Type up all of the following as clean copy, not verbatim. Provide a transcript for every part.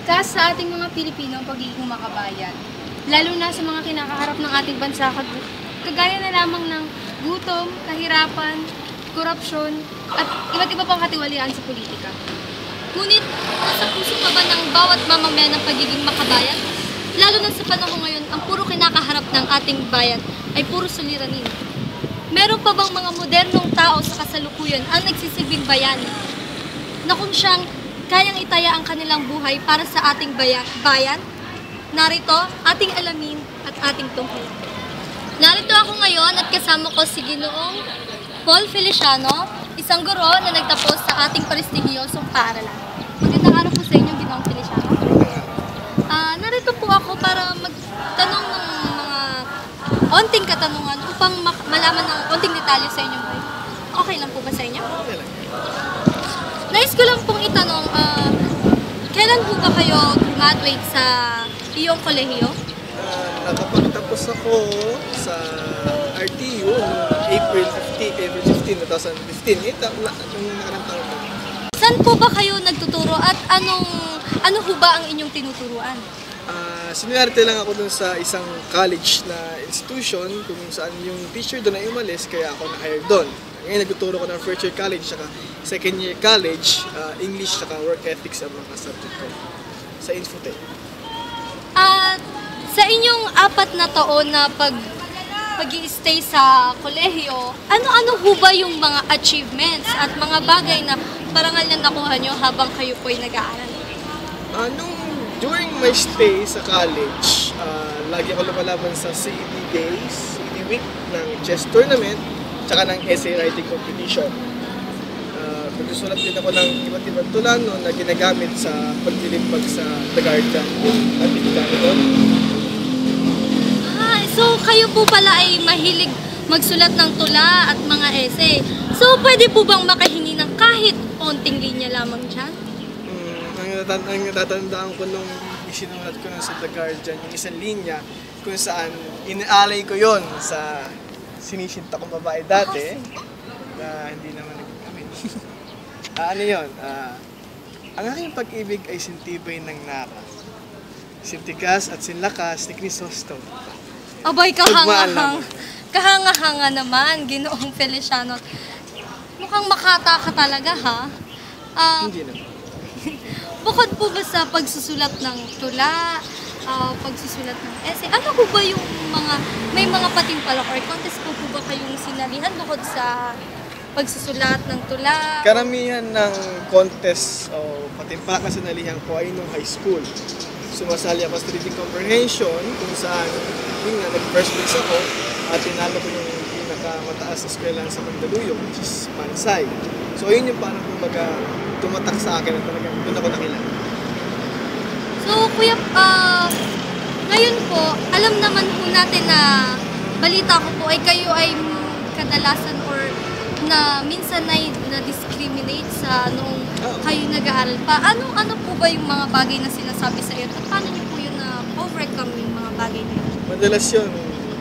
Ligtas sa ating mga Pilipino ang pagiging makabayan, lalo na sa mga kinakaharap ng ating bansa kagaya na lamang ng gutom, kahirapan, korupsyon, at iba't iba pang katiwalian sa politika. Ngunit, nasa puso pa ba ng bawat mamamayan ng pagiging makabayan? Lalo na sa panahon ngayon, ang puro kinakaharap ng ating bayan ay puro suliranin. Meron pa bang mga modernong tao sa kasalukuyan ang nagsisilbing bayani na kung siyang kayang itaya ang kanilang buhay para sa ating bayan? Narito, ating alamin at ating tungkol. Narito ako ngayon at kasama ko si Ginoong Paul Feliciano, isang guro na nagtapos sa ating prestihiyosong paaralan. Magandang araw po sa inyo, Ginoong Feliciano. Narito po ako para magtanong ng mga onting katanungan upang malaman ng onting detalye sa inyong buhay. Okay lang po ba sa inyo? Okay lang. Nais ko lang pong itanong, kailan po ba kayo graduate sa iyong kolehiyo? Nakapagtapos ako sa RTU noong April 15, 2015. Yung nakarang taon ko. Saan po ba kayo nagtuturo at ano ho ba ang inyong tinuturuan? Sinularte lang ako dun sa isang college na institution kung saan yung teacher doon ay umalis, kaya ako na-hire doon. Ngayon nagtuturo ko ng first year college saka second year college, English saka work ethics ang mga subject ko sa Infotech. Sa inyong 4 na taon na pag-i-stay sa kolehiyo, ano-ano ho ba yung mga achievements at mga bagay na parangal na nakuha nyo habang kayo po'y nag-aaral? During my stay sa college, lagi ako lumalaban sa CED Days, CED Week ng chess tournament, tsaka ng essay writing competition. Nagsusulat din ako ng iba't ibang tula na ginagamit sa paglilimpag sa The Guardian, yung abilidad doon. So kayo po pala ay mahilig magsulat ng tula at mga essay. So pwede po bang makahingi ng kahit onting linya lamang dyan? Ang natatandaan ko nung isinulat ko na sa The Guardian, yung isang linya kung saan inaalay ko yon sa sinisinta kong babae dati na hindi naman nagkamit. Ano yun? Ang aking pag-ibig ay sintibay ng nara. Sintigas at sinlakas ni Crisostomo. Abay, kahanga-hanga naman, Ginoong Feliciano. Mukhang makata ka talaga, ha? Hindi naman. Bukod po ba sa pagsusulat ng tula, pagsusulat ng essay, ano po ba yung may mga patimpalak or contest po ba kayong sinalihan bukod sa pagsusulat ng tula? Karamihan ng contest o patimpalak na sinalihan ko ay nung high school. Sumasali ako sa reading comprehension kung saan nag-first place ako at tinalo ko yung pinakamataas na eskwelahan sa Mandaluyong, which is Pansay. So yun yung parang kumbaga tumatak sa akin at talagang doon ako nakilala. So kuya, ngayon po, alam naman po natin na balita ko po ay kayo ay kadalasan or na minsan ay na-discriminate sa noong kayo nag-aaral pa. Ano po ba yung mga bagay na sinasabi sa iyo? At paano niyo po yun na-overcome yung mga bagay na yun? Madalas yun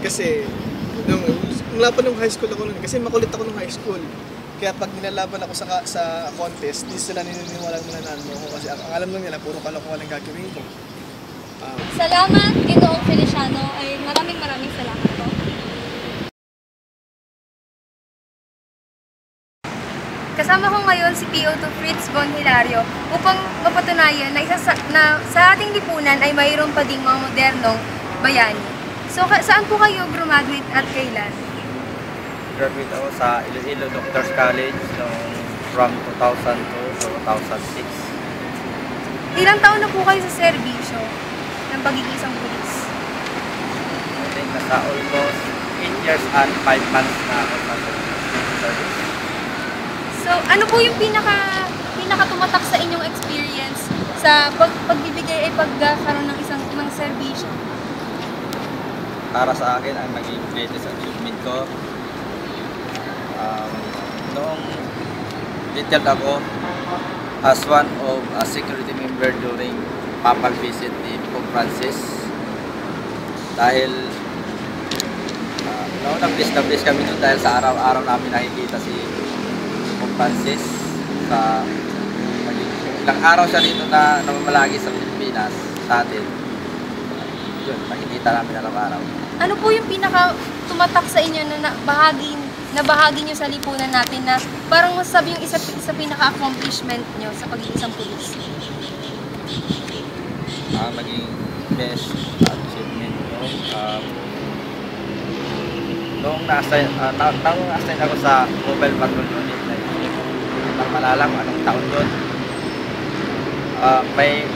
kasi mula pa nung high school ako nun, kasi makulit ako nung high school. Kaya pag nilalaban ako sa contest, di sila naniniwalang mananalo ako kasi ang alam lang nila, puro kalokohan ang gagawin ko. Salamat, Ginoong Feliciano. Ay maraming salamat po. Kasama ko ngayon si PO2 Fritz Von Hilario upang mapatunayan na sa ating lipunan ay mayroon pa ding mga modernong bayani. So, saan po kayo graduate at kailan? Graduate ako sa Iloilo Doctors College from 2002 to 2006. Ilang taon na po kayo sa serbisyo ng pagiging isang pulis? I think nasa almost 8 years and 5 months na ako sa service. So, ano po yung pinaka tumatak sa inyong experience sa pagbibigay ay pagkakaroon ng isang serbisyo? Para sa akin, ang naging greatest achievement ko, noong detailed ako as one of a security member during papal visit ni Pope Francis. Dahil noong nag-establish kami doon dahil sa araw-araw namin nakikita si Pope Francis sa ilang araw siya dito na namamalagi sa Pilipinas, sa atin. Yun, nakikita namin araw-araw. Ano po yung pinaka tumatak sa inyo na bahagi nyo sa lipunan natin na parang masasabi yung isa sa pinaka-accomplishment nyo sa pagiging isang pulis? Naging best achievement ko. Noong na-assign ako sa Mobile Patrol Unit, nang malala ko anong taon doon. May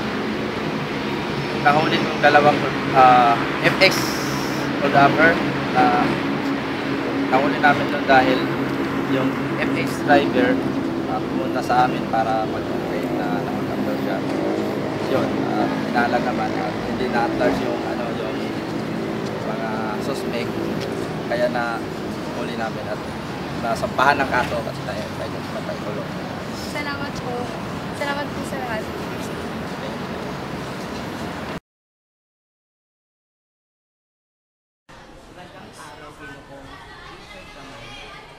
nahuli ng dalawang FX photographer na nahuli namin doon dahil yung FX driver pumunta sa amin para mag-complain na nakakapal siya. Yun, inalag naman at hindi na-attach yung mga suspect, kaya na huli namin at nasampahan ng kaso kasi tayo napaikulong. Salamat po. Salamat po sa lahat.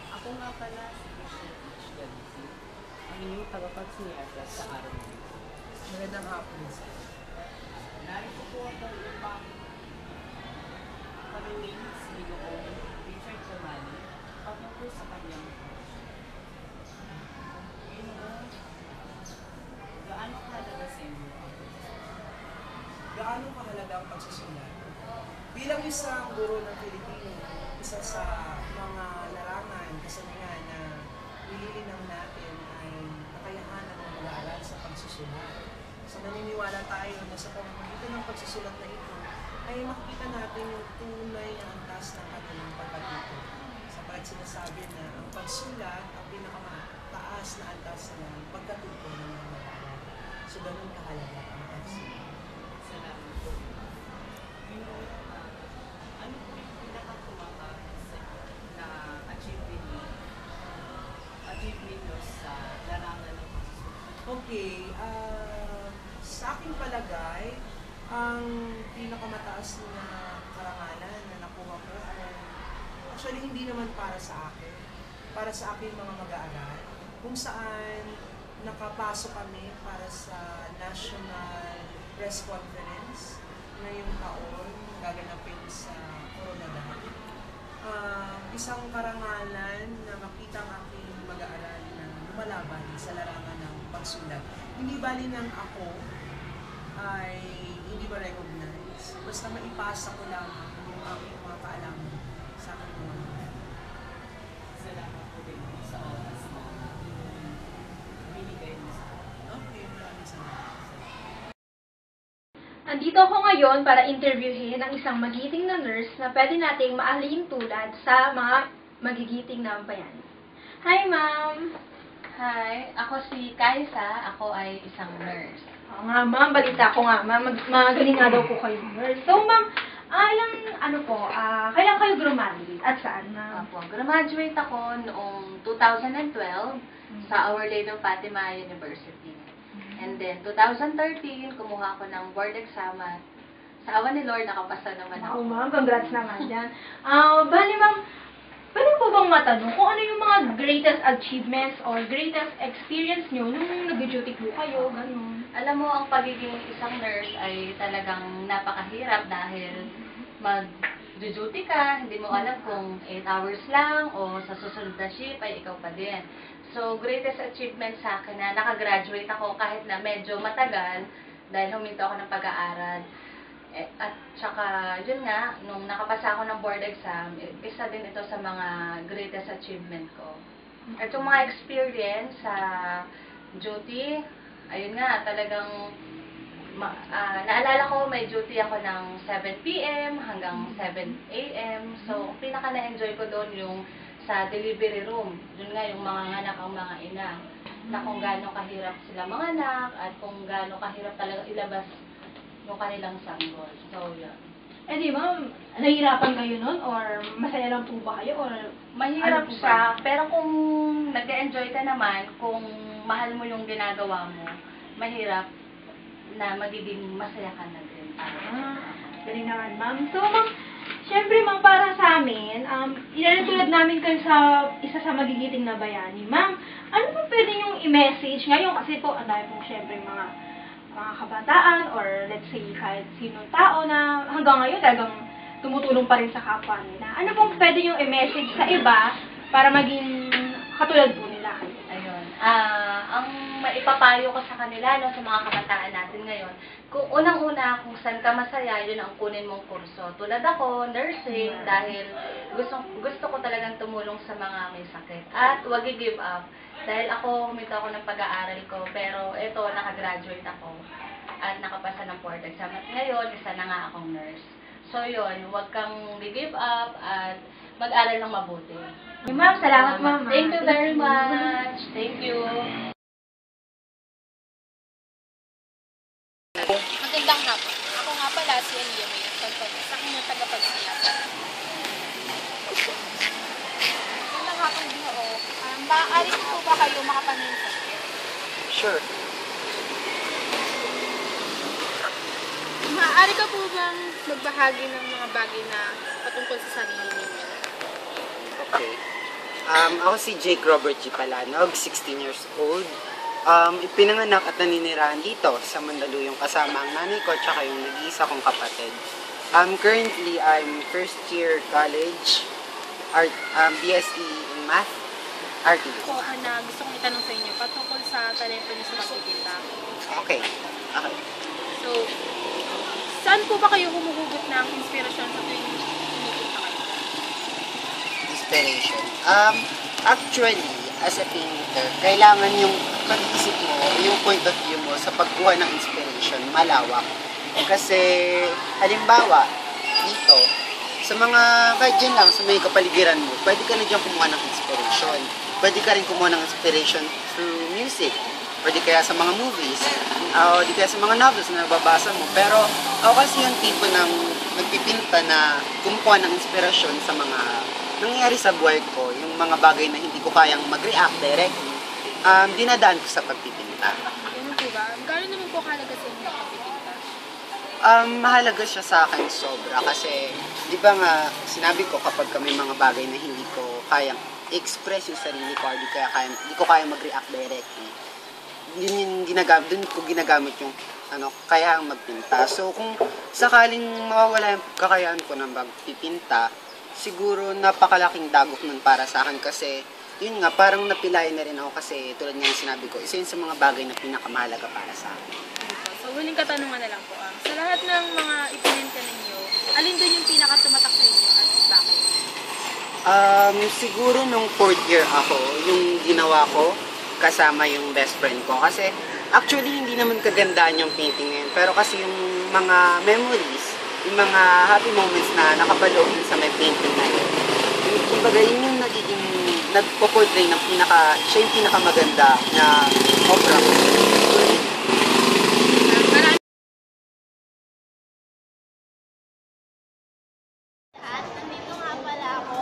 Ako nga pala si ang inyong tagapagsinyasa sa araw ng ito. Magandang hapon. Narito po ako upang pagawin si Noong Richard Kamani patungkol sa kanyang gaano kahalaga sa inyo ang pagsusulat? Gaano kahalaga ang pagsusulat? Bilang isang guro ng Pilipino, isa sa mga larangan, kasabihan na nililinaw natin ay kakayahan ng mga mag-aaral sa pagsusulat. So naniniwala tayo na sa pamamagitan ng pagsusulat na ito, ay makikita natin yung tunay na antas ng kanilang pagkatuto. Sapat sinasabi na ang pagsulat ang pinakamataas na antas ng pagkatuto ng mga mag-aaral. So ganun kahalaga ang pagsulat. Salamat po. Ano po yung pinakatumaka na achievement niyo sa larangan ng pagsusulat? Okay, sa aking palagay, ang pinakamataas na karangalan na nakuha ko ay actually hindi naman para sa akin, para sa aking mga mag-aaral, kung saan nakapasok kami para sa National Press Conference ngayong taon, gaganapin sa Coronadal. Isang karangalan na makita ang aking mag-aaral na lumalaban sa larangan ng pagsulat. Hindi bali ng ako ay hindi ma-recognize. Basta maipasa ko lang yung aking mga kaalaman sa aking mga mag-aaral. Salamat po din sa oras na binigay niyo sa akin. Okay, maraming salamat. Andito ako ngayon para interviewin ang isang magiting na nurse na pwede nating maalihing tulad sa mga magigiting na bayani. Hi, ma'am! Hi, ako si Kaisa. Ako ay isang nurse. Oo nga, ma'am. Balita ko nga, ma'am. Magaling nga daw po kayo nurse. So, ma'am, kailan kayo graduate at saan, ma'am? Ako, graduate ako noong 2012 sa Our Lady of Fatima University. And then, 2013, kumuha ako ng board exam at sa awa ni Lord, nakapasa naman Oo, ako. ma'am. Congrats naman dyan. Bali, ma'am, pwede po bang matanong kung ano yung mga greatest achievements or greatest experience nyo nung nag-duty po kayo, gano'n? Alam mo, ang pagiging isang nurse ay talagang napakahirap dahil mag-duty ka, hindi mo alam kung 8 hours lang o sa susunod na shift ay ikaw pa din. So, greatest achievement sa akin na nakagraduate ako kahit na medyo matagal dahil huminto ako ng pag-aaral. At saka, yun nga, nung nakapasa ako ng board exam, isa din ito sa mga greatest achievement ko. At yung mga experience sa duty, ayun nga, talagang naalala ko, may duty ako ng 7 p.m. hanggang 7 a.m. So, pinaka na-enjoy ko doon yung sa delivery room. Yun nga, yung mga anak ang mga ina. Na kung gaano kahirap sila mga anak at kung gaano kahirap talaga ilabas yung kanilang sanggol. So, yun. Eh di ma'am, nahihirapan kayo nun? Or masaya lang po ba kayo? Or Mahirap ano po siya, pero kung nag-enjoy ka naman, kung mahal mo yung ginagawa mo, mahirap na magiging masaya ka na din. Galing naman, ma'am. So, ma'am, Siyempre, ma'am, para sa amin, ilalagtulad namin kayo sa isa sa magigiting na bayani. Ma'am, ano po pwede niyong i-message ngayon? Kasi po, ang dami pong siyempre mga kabataan or let's say kahit sinong tao na hanggang ngayon talagang tumutulong pa rin sa kapwa nila. Ano pong pwede niyong i-message sa iba para maging katulad po nila? Ayun. Ang maipapayo ko sa kanila, no, sa mga kabataan natin ngayon, kung unang-una, kung saan ka masaya, yun ang kunin mong kurso. Tulad ako, nursing, dahil gusto ko talagang tumulong sa mga may sakit. At huwag i-give up. Dahil ako, huminto ako ng pag-aaral ko, pero ito, nakagraduate ako. At nakapasa ng 4th exam. At ngayon, isa na nga akong nurse. So yun, huwag kang i-give up at mag-aral ng mabuti. Ma'am, salamat ma'am. Thank you very much. Thank you. Magandang hapon. Ako nga pala si Ania Mayan Tontones, sa inyong tagapagsiyasan. Magandang hapon din ako. Maaari po ba kayo makapaningin sa akin? Sure. Maaari ka po bang magbahagi ng mga bagay na patungkol sa sarili ninyo? Okay. Ako si Jake Robert G. Palanog, 16 years old. Ipinanganak at naninirahan dito sa Mandaluyong kasama ang nanay ko at saka yung nag-iisa kong kapatid. Currently, I'm first year college, BSE in Math, RT. Ako na gusto kong itanong sa inyo patungkol sa talento niyo sa pagtitinda. Okay. So, saan po ba kayo humuhugot ng inspirasyon sa tuwing tinitinda kayo? Inspiration. Actually, as a painter, kailangan yung pag-isip mo, yung point of view mo sa pagkuha ng inspiration, malawak. Kasi, halimbawa, dito, sa mga, kahit dyan lang, sa may kapaligiran mo, pwede ka na dyan kumuha ng inspiration. Pwede ka rin kumuha ng inspiration through music. Pwede kaya sa mga movies, o di kaya sa mga novels na nababasa mo. Pero, ako kasi yung tipo ng nagpipinta na kumukuha ng inspirasyon sa mga nangyayari sa buhay ko, yung mga bagay na hindi ko kayang mag-react directly, dinadaan ko sa pagpipinta. Ganun po ba? Gano'n naman po kahalaga sa inyo ang pagpipinta? Mahalaga siya sa akin sobra kasi, di ba nga, sinabi ko kapag may mga bagay na hindi ko kayang express yung sarili ko or di ko kayang mag-react directly, yun yung dun ko ginagamit yung kaya magpinta. So, kung sakaling mawawala yung kakayahan ko ng pagpipinta, siguro napakalaking dagok nun para sa akin kasi yun nga, parang napilayan na rin ako kasi tulad nga yung sinabi ko, isa yun sa mga bagay na pinakamahalaga para sa akin. So, huling katanungan na lang po. Sa lahat ng mga ipinenta ninyo, alin doon yung pinakatumatak sa inyo at bakit? Siguro nung 4th year ako, yung ginawa ko kasama yung best friend ko. Kasi actually hindi naman kagandaan yung painting ngayon. Pero kasi yung mga memories, yung mga happy moments na nakapaloob sa may painting na yun. Kumbaga yun yung nagiging, nagpo-portray ng siya yung pinakamaganda na opera ko. Nandito nga pala ako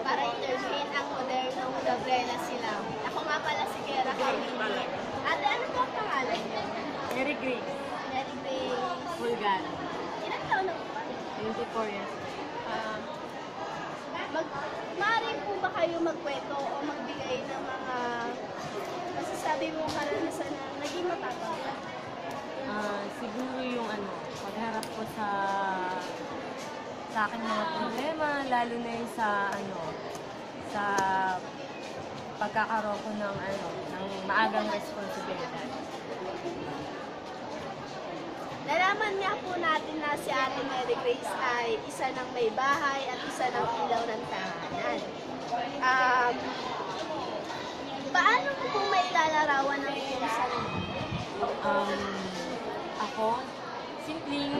para interviewin ang modernong Gabriela Silang. Ako nga pala si Kera Carmine. Ate, ano po ang pangalan niyo? Mary Grace. Mary Grace. Bulgar. Ilan taon na po ba? 24 years. Maaari po ba kayo magkwento o magbigay ng mga masasabi mo karanasan na naging matapang? Siguro yung pagharap ko sa aking mga problema, lalo na yung sa pagkakaroon ko ng maagang responsibilidad. Nalaman nga po natin na si Ate Mary Grace ay isa ng may bahay at isa ng ilaw ng tahanan. Paano mo po may lalarawan ng iyong sarili? Ako, simpleng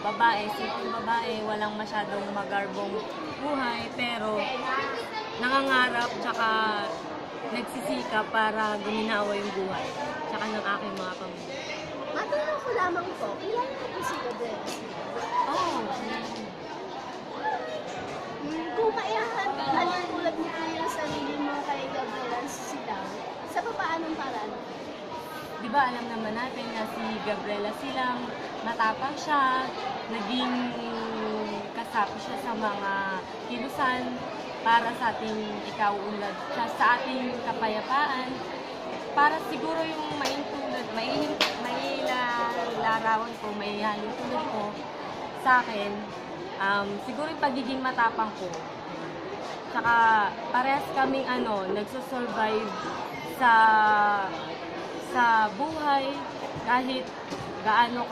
babae, walang masyadong magarbong buhay, pero nangangarap tsaka nagsisikap para guminawa yung buhay, tsaka ng aking mga pamilya. Matanong ko lamang po, kilala ko po si Gabriela Silang? Oo. Kung maihahalin tulad mo po yung sarili mo kay Gabriela Silang, sa papaanong paraan? Di ba alam naman natin na si Gabriela Silang, matapang siya, naging nagsasapi siya sa mga kilusan para sa ating ikaulad, sa ating kapayapaan, para siguro yung may larawan ko, may halintulad ko sa akin, siguro yung pagiging matapang ko. Tsaka parehas kaming nagsusurvive sa buhay kahit gaano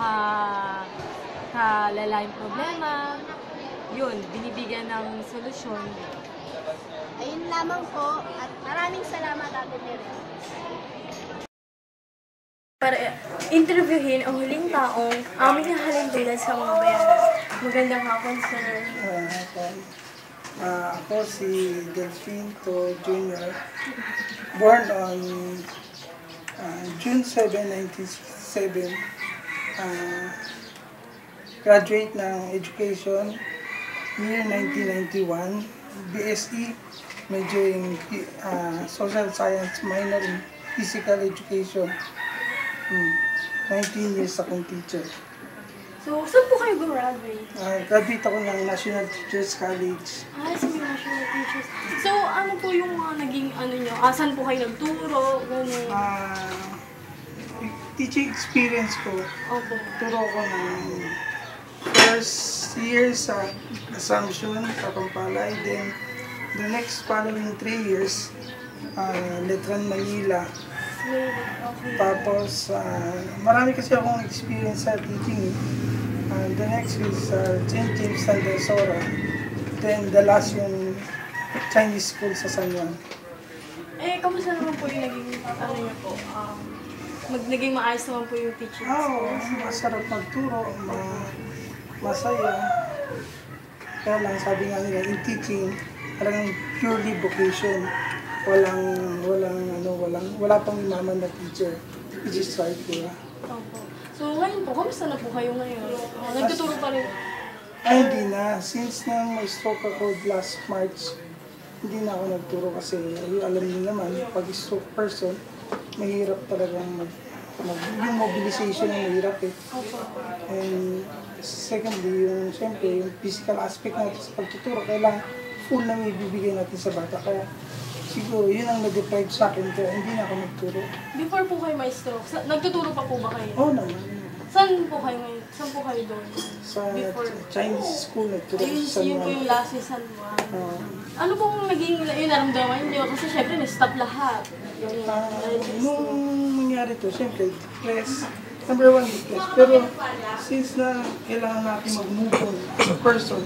kalala yung problema, yun, binibigyan ng solusyon. Ayun lamang po at maraming salamat Ate Mary. Para interviewin ang huling taong aming nahalintulad sa mga bayan. Magandang hapon, sir. Ako si Delphine To Jr. Born on June 7, 1967. Graduate ng Education year 1991. BSE, major in Social Science, minor in Physical Education. 19 years akong teacher. So, saan po kayo graduate? Graduate ako ng National Teachers College. Sa National Teachers. So, ano po yung mga naging nyo? Saan po kayo nagturo? Ganun. Teaching experience ko. Opo. Turo ko ng first year sa Assumption, Kapampalay. Then, the next following 3 years, Letran, Manila. Okay. Tapos, marami kasi akong experience sa teaching. The next is St. James Sora. Then, the last yung Chinese school sa San Juan. Kamusta naman po yung naging, niyo po? Naging maayos naman po yung teaching experience? Masarap magturo, masaya. Kaya lang, sabi nga nila, in teaching, talagang purely vocation. Wala pang imaman na teacher. Which is right, di ba? Opo. So ngayon po, kamusta na po kayo ngayon? Nagtuturo pa rin? Hindi na. Since nang may stroke ako last March, hindi na ako nagturo kasi alam niyo naman, pag stroke person, mahirap talagang yung mobilization ang mahirap eh. And secondly, siyempre, yung physical aspect natin sa pagtuturo, kailangan full na may bibigay natin sa bata. Kaya siguro, yun ang nag-deprive sa akin, kaya hindi na ako nagturo. Before po kayo may stroke, nagtuturo pa po ba kayo? Oo naman. Saan po kayo ngayon? Saan po kayo doon? Sa Chinese school, nagturo sa San Yun po Juan. yung last San Juan. Ano pong naging yung naramdaman niyo? Kasi syempre, na-stop lahat. Nung nangyari to, siyempre, depressed. Number one, depressed. Pero since na kailangan natin mag-move on as a person,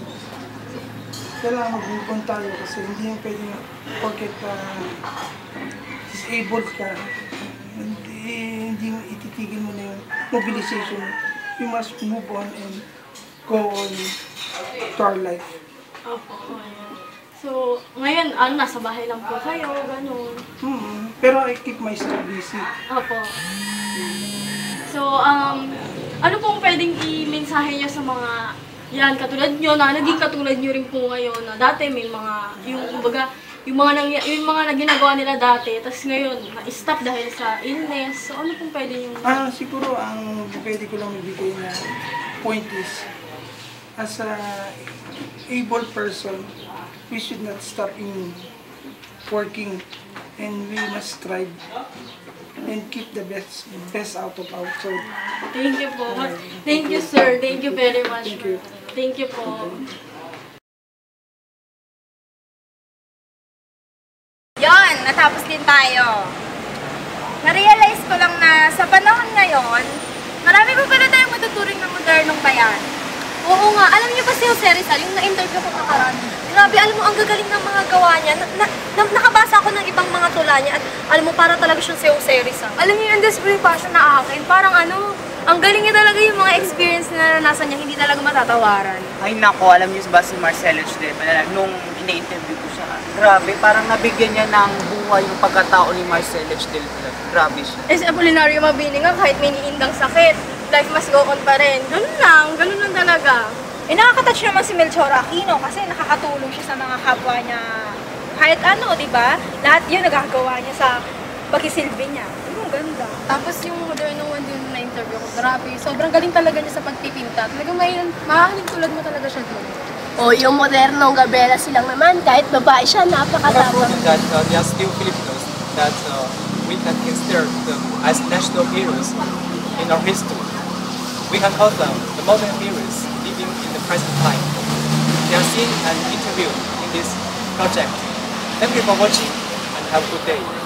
kailangan mag-move on tayo kasi hindi yung pwede porket disabled ka, hindi mo ititigil mo na yung mobilization. You must move on and go on to our life. Opo. So, ngayon, nasa bahay lang po kayo, gano'n. Pero I keep myself busy. Opo. So, ano pong pwedeng i-mensahe niyo sa mga yan, katulad nyo, na naging katulad nyo rin po ngayon, na dati may mga, yung mga ginagawa nila dati, tapos ngayon, na-stop dahil sa illness. So, ano pong pwede yung... Siguro, ang pwede ko lang ibigay na point is, as a able person, we should not stop in working, and we must strive and keep the best out of our child. Thank you po. Thank you, sir. Thank you very much. Thank you. Thank you po. Yon, natapos din tayo. Na-realize ko lang na sa panahon ngayon, marami pa pala tayong matuturing ng modernong bayan. Oo nga, alam niyo ba si Jose Rizal, yung na-interview ko nakaraan? Grabe, alam mo, ang gagaling ng mga gawa niya. Nakabasa ako ng ibang mga tula niya at alam mo, para talaga siyang si Jose Rizal. Alam niyo, yung discipline passion na akin, parang ang galing niya talaga yung mga experience na naranasan niya, hindi talaga matatawaran. Ay nako, alam niyo ba si Marcelo Echidepala, nung ina-interview ko siya, grabe, parang nabigyan niya ng buhay yung pagkatao ni Marcelo Echidepala. Grabe siya. Si Apolinario Mabini nga, kahit may niindang sakit, life must go on pa rin. Ganun lang talaga. Nakaka-touch naman si Melchor Aquino kasi nakakatulong siya sa mga kapwa niya. Kahit di ba? Lahat yun nagagawa niya sa pagkisilbi niya. Ang ganda. Tapos yung modernong one din na interview ko, grabe. Sobrang galing talaga niya sa pagpipinta. Talagang mahalin tulad mo talaga siya doon. O yung modernong Gabriela Silang naman, kahit babae siya, napakatapang. that there are still Filipinos that we can consider them as national heroes in our history. We can call them the modern heroes living in the present time. They are seen and interviewed in this project. Thank you for watching and have a good day.